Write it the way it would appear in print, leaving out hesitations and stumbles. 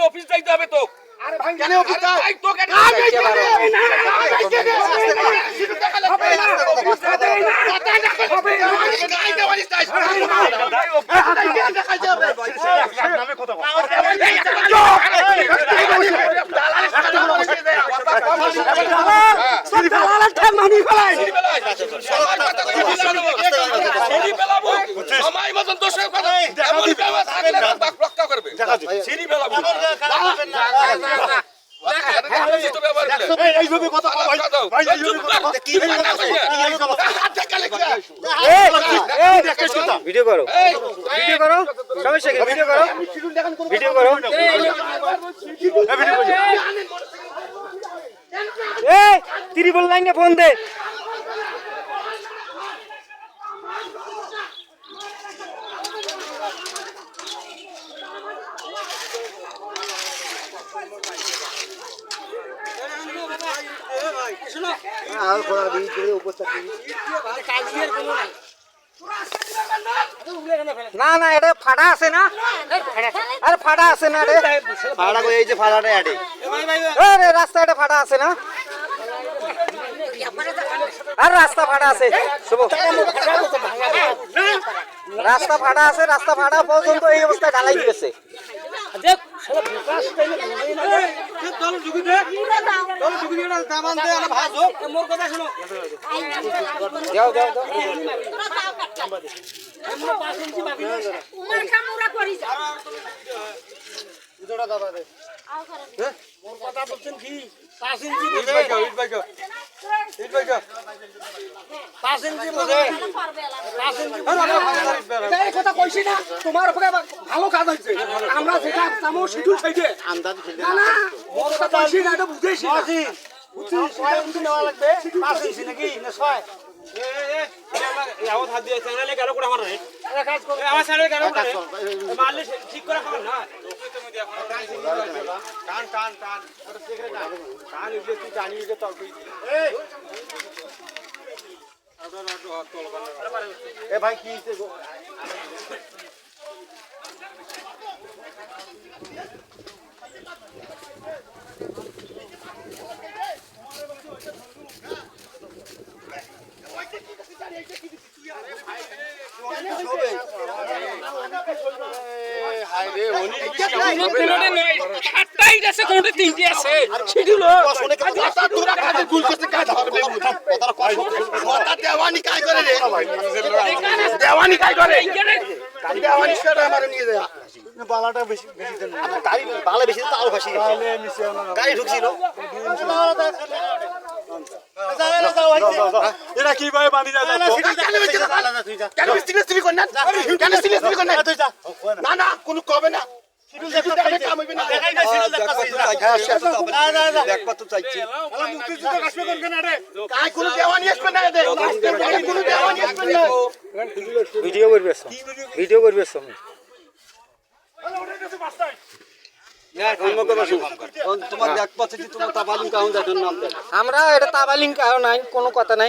Office যাইতে হবে তো। আরে ভাই কেন অফিস যাই তো কেন সময় মতন দোষের কথা রক্ষা করবে সিঁড়ি বেলাবো ভিডিও করো ভিডিও করো সমস্যা কি ভিডিও করো ভিডিও করো এই ত্রিপল লাইনে ফোন দে না না এটা ফাটা আছে না আরে ফাটা আছে না রে ফাটা এই যে ফাটাটা আরে আরে রাস্তা এটা ফাটা আছে না আর রাস্তা ফাটা আছে শুভ রাস্তা ফাটা আছে রাস্তা ফাটা পর্যন্ত এই অবস্থায় ঢালাই দিয়েছে দেখ শালা বিকাশ কইলে বুঝেই না দল জুগি দে দল জুগি দে দামান দে আর ভাজো মোর কথা শুনো যাও যাও যাও আমরা 5 ইঞ্চি বাকি উমার কামরা করি যা দুটোটা দাবা দে আও করে মোর কথা বলছেন কি 5 ইঞ্চি বুঝে ইট ভাইগো 5 ইঞ্চি বুঝে 5 ইঞ্চি এই কথা কইছি না তোমার উপরে ভালো কাজ হইছে আমরা যেটা চামো শিডিউল খাইছে না না মোর কথা কইছি না এটা বুঝেছি বুঝছি বুঝছি বুঝি নেওয়া লাগবে 5 ইঞ্চি নাকি না 6 এই আওয়াজ হাত দিয়ে চ্যানেলে গেল করে আমার রে এটা কাজ করবে আমার চ্যানেলে গেল করে মারলে ঠিক করে খাবেন না টান টান টান ওটা ঠিক রে টান ইলে তুই জানি যে তলবি এই এ ভাই কি দেওয়ানি কাজ করে রে দেওয়ানি কাজ করে দেওয়ানি সেটা আমার নিয়ে যায় বালাটা বেশি বেশি দেন গাড়ি বালা বেশি তো আরো বেশি গাড়ি ঢুকছিল এরা কি ভাই বানি যা কেন সিরিয়াসলি কর না কেন সিরিয়াসলি কর না না কোনো কবে না ভিডিও করবে ভিডিও করবে আমরা এটা তাবালিং কারণ নাই কোনো কথা নাই